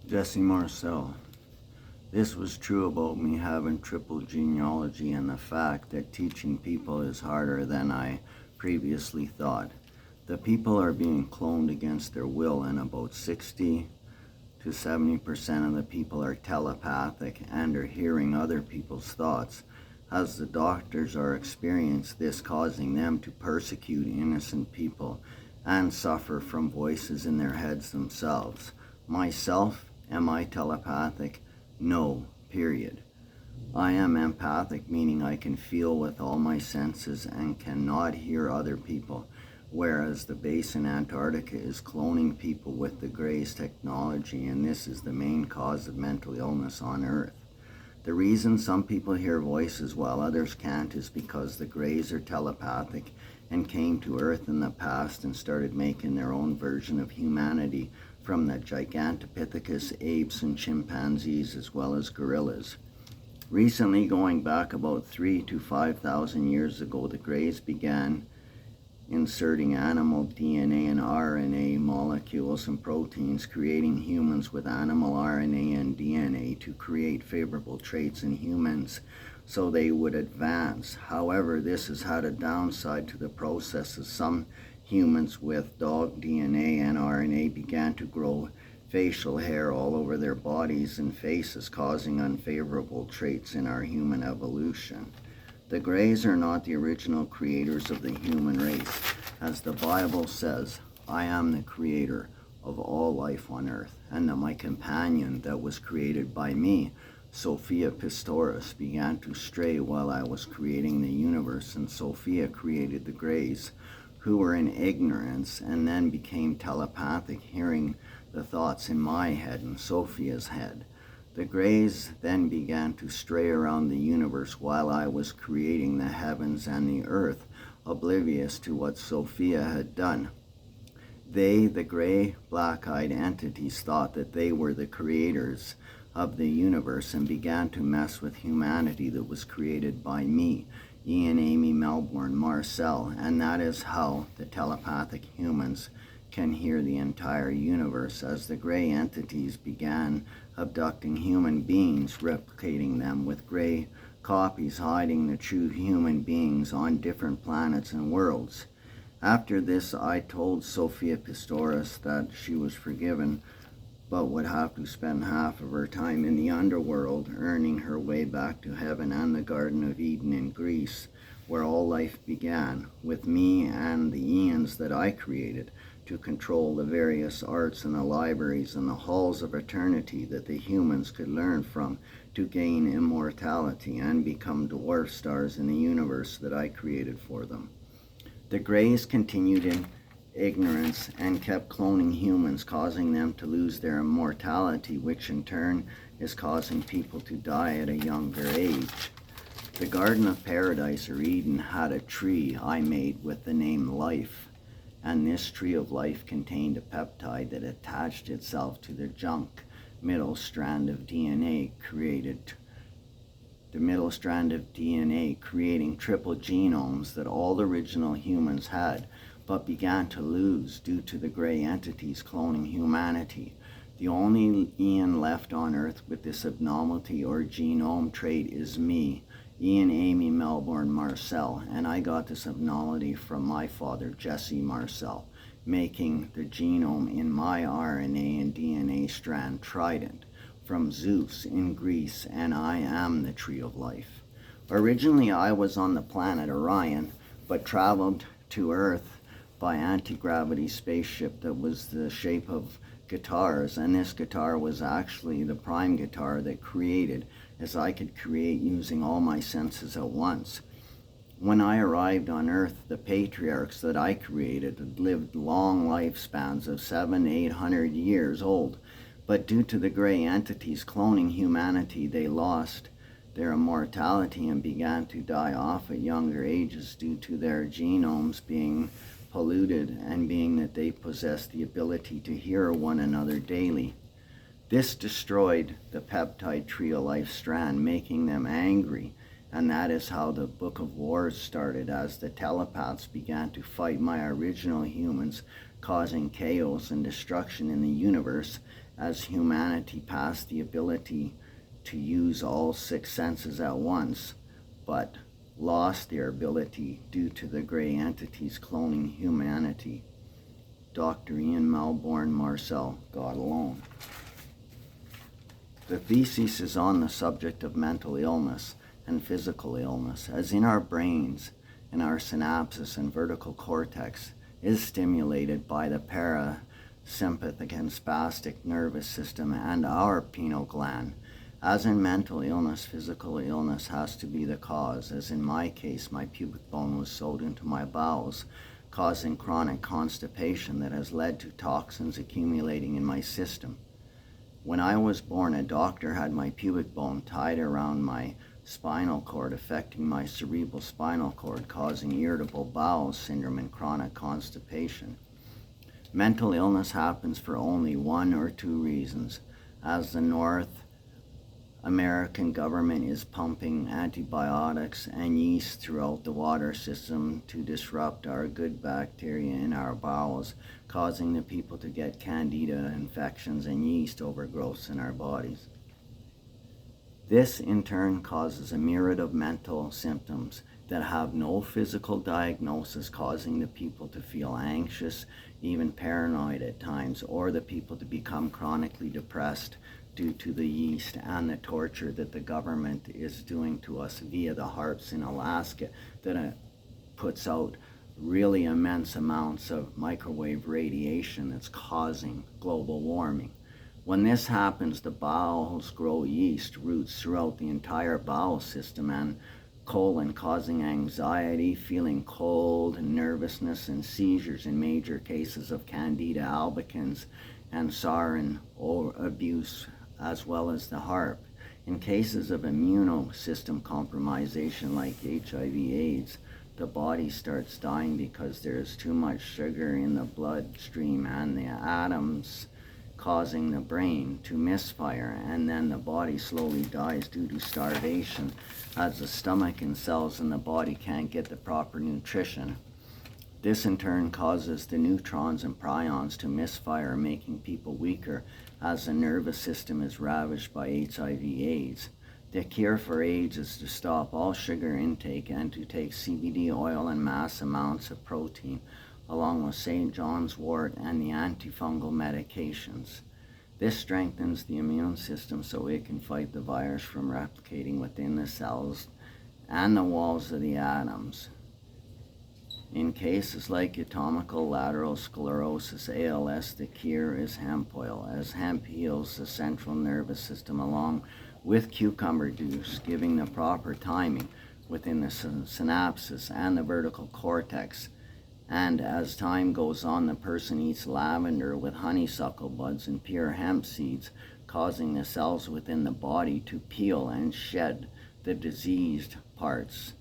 Jesse Marcel. This was true about me having triple genealogy and the fact that teaching people is harder than I previously thought. The people are being cloned against their will, and about 60 to 70% of the people are telepathic and are hearing other people's thoughts, as the doctors are experiencing this, causing them to persecute innocent people and suffer from voices in their heads themselves. Myself, am I telepathic? No, period. I am empathic, meaning I can feel with all my senses and cannot hear other people, whereas the base in Antarctica is cloning people with the Greys technology, and this is the main cause of mental illness on Earth. The reason some people hear voices while others can't is because the Greys are telepathic and came to Earth in the past and started making their own version of humanity from the Gigantopithecus apes and chimpanzees as well as gorillas. Recently, going back about 3,000 to 5,000 years ago, the Greys began inserting animal DNA and RNA molecules and proteins, creating humans with animal RNA and DNA to create favorable traits in humans so they would advance. However, this has had a downside to the process, as some humans with dog DNA and RNA began to grow facial hair all over their bodies and faces, causing unfavorable traits in our human evolution. The Greys are not the original creators of the human race. As the Bible says, I am the creator of all life on earth, and that my companion that was created by me, Sophia Pistorius, began to stray while I was creating the universe, and Sophia created the Greys, who were in ignorance and then became telepathic, hearing the thoughts in my head and Sophia's head. The Greys then began to stray around the universe while I was creating the heavens and the earth, oblivious to what Sophia had done. They, the gray, black-eyed entities, thought that they were the creators of the universe and began to mess with humanity that was created by me, Ian, Amy, Melbourne, Marcel, and that is how the telepathic humans can hear the entire universe, as the gray entities began abducting human beings, replicating them with gray copies, hiding the true human beings on different planets and worlds. After this, I told Sophia Pistorius that she was forgiven, but would have to spend half of her time in the underworld, earning her way back to heaven and the Garden of Eden in Greece, where all life began, with me and the Ians that I created, to control the various arts and the libraries and the halls of eternity that the humans could learn from to gain immortality and become dwarf stars in the universe that I created for them. The Greys continued in ignorance and kept cloning humans, causing them to lose their immortality, which in turn is causing people to die at a younger age. The Garden of Paradise, or Eden, had a tree I made with the name Life, and this tree of life contained a peptide that attached itself to the junk middle strand of DNA created the middle strand of DNA, creating triple genomes that all original humans had, but began to lose due to the gray entities cloning humanity. The only Ian left on Earth with this abnormality or genome trait is me, Ian, Amy, Melbourne, Marcel, and I got this abnormality from my father, Jesse Marcel, making the genome in my RNA and DNA strand Trident from Zeus in Greece, and I am the tree of life. Originally, I was on the planet Orion, but traveled to Earth by anti-gravity spaceship that was the shape of guitars, and this guitar was actually the prime guitar that created, as I could create using all my senses at once. When I arrived on Earth, the patriarchs that I created had lived long lifespans of 700 to 800 years old, but due to the gray entities cloning humanity, they lost their immortality and began to die off at younger ages due to their genomes being polluted, and being that they possessed the ability to hear one another daily. This destroyed the peptide tree of life strand, making them angry, and that is how the Book of Wars started, as the telepaths began to fight my original humans, causing chaos and destruction in the universe, as humanity passed the ability to use all 6 senses at once, but lost their ability due to the gray entities cloning humanity. Dr. Ian Melbourne, Marcel, God Alone. The thesis is on the subject of mental illness and physical illness, as in our brains, and our synapses and vertical cortex is stimulated by the parasympathetic and spastic nervous system and our pineal gland. As in mental illness, physical illness has to be the cause, as in my case, my pubic bone was sewed into my bowels, causing chronic constipation that has led to toxins accumulating in my system. When I was born, a doctor had my pubic bone tied around my spinal cord, affecting my cerebral spinal cord, causing irritable bowel syndrome and chronic constipation. Mental illness happens for only 1 or 2 reasons, as the North American government is pumping antibiotics and yeast throughout the water system to disrupt our good bacteria in our bowels, causing the people to get candida infections and yeast overgrowths in our bodies. This in turn causes a myriad of mental symptoms that have no physical diagnosis, causing the people to feel anxious, even paranoid at times, or the people to become chronically depressed due to the yeast and the torture that the government is doing to us via the HAARPs in Alaska that puts out really immense amounts of microwave radiation that's causing global warming. When this happens, the bowels grow yeast roots throughout the entire bowel system and colon, causing anxiety, feeling cold, nervousness, and seizures in major cases of Candida albicans and sarin abuse, as well as the HAARP. In cases of immunosystem compromisation like HIV/AIDS, the body starts dying because there is too much sugar in the bloodstream and the atoms causing the brain to misfire, and then the body slowly dies due to starvation as the stomach and cells in the body can't get the proper nutrition. This in turn causes the neutrons and prions to misfire, making people weaker as the nervous system is ravaged by HIV/AIDS. The cure for AIDS is to stop all sugar intake and to take CBD oil and mass amounts of protein, along with St. John's wort and the antifungal medications. This strengthens the immune system so it can fight the virus from replicating within the cells and the walls of the atoms. In cases like atomical lateral sclerosis, ALS, the cure is hemp oil, as hemp heals the central nervous system along with cucumber juice, giving the proper timing within the synapses and the vertical cortex. And as time goes on, the person eats lavender with honeysuckle buds and pure hemp seeds, causing the cells within the body to peel and shed the diseased parts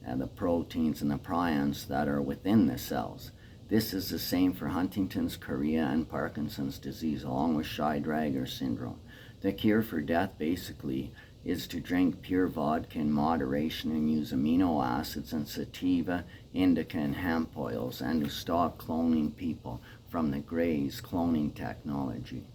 and the proteins and the prions that are within the cells. This is the same for Huntington's, chorea, and Parkinson's disease, along with Shy-Drager syndrome. The cure for death basically is to drink pure vodka in moderation and use amino acids and sativa, indica, and hemp oils, and to stop cloning people from the Greys cloning technology.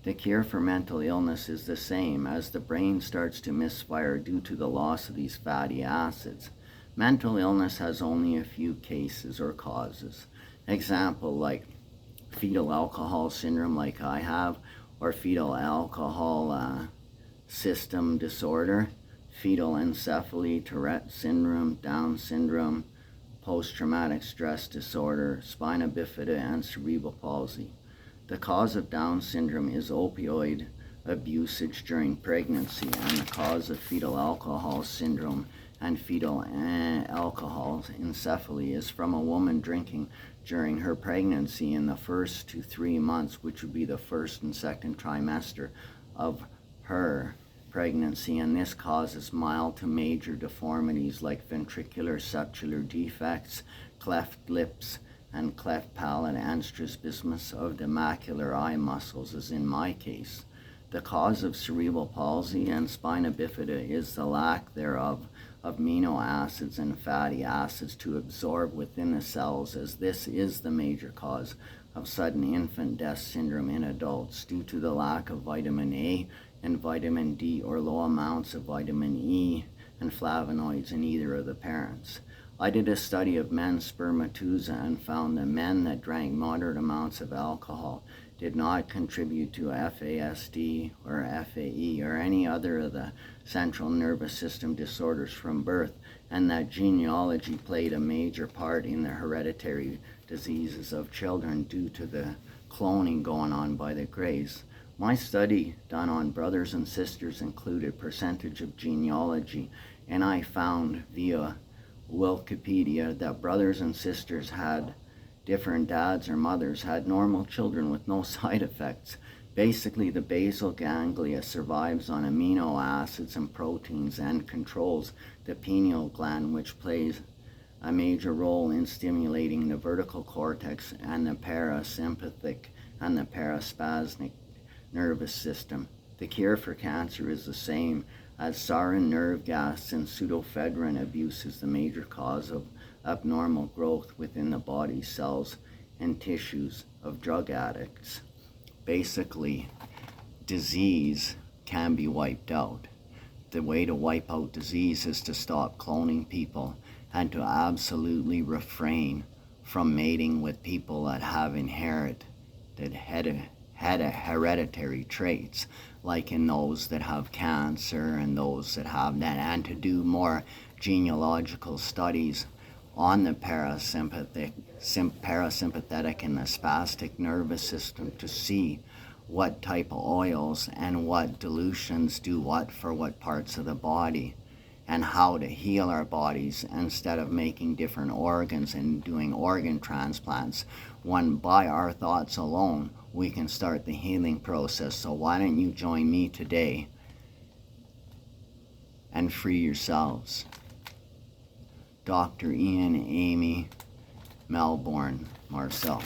The cure for mental illness is the same, as the brain starts to misfire due to the loss of these fatty acids. Mental illness has only a few cases or causes. Example like fetal alcohol syndrome like I have, or fetal alcohol system disorder, fetal encephaly, Tourette syndrome, Down syndrome, post-traumatic stress disorder, spina bifida, and cerebral palsy. The cause of Down syndrome is opioid abusage during pregnancy, and the cause of fetal alcohol syndrome and fetal alcohol encephaly is from a woman drinking during her pregnancy in the first to 3 months, which would be the first and second trimester of her pregnancy, and this causes mild to major deformities like ventricular septular defects, cleft lips, and cleft palate, and strabismus of the macular eye muscles, as in my case. The cause of cerebral palsy and spina bifida is the lack thereof of amino acids and fatty acids to absorb within the cells, as this is the major cause of sudden infant death syndrome in adults due to the lack of vitamin A and vitamin D or low amounts of vitamin E and flavonoids in either of the parents. I did a study of men's spermatozoa and found that men that drank moderate amounts of alcohol did not contribute to FASD or FAE or any other of the central nervous system disorders from birth, and that genealogy played a major part in the hereditary diseases of children due to the cloning going on by the Greys. My study done on brothers and sisters included percentage of genealogy, and I found via Wikipedia that brothers and sisters had different dads or mothers had normal children with no side effects. Basically, the basal ganglia survives on amino acids and proteins and controls the pineal gland, which plays a major role in stimulating the vertical cortex and the parasympathetic and the paraspastic nervous system. The cure for cancer is the same, as sarin nerve gas and pseudoephedrine abuse is the major cause of abnormal growth within the body cells and tissues of drug addicts. Basically, disease can be wiped out. The way to wipe out disease is to stop cloning people and to absolutely refrain from mating with people that have hereditary traits, like in those that have cancer and those that have that, and to do more genealogical studies on the parasympathetic and the spastic nervous system to see what type of oils and what dilutions do what for what parts of the body, and how to heal our bodies instead of making different organs and doing organ transplants, when by our thoughts alone we can start the healing process. So why don't you join me today and free yourselves? Dr. Ian, Amy, Melbourne, Marcel.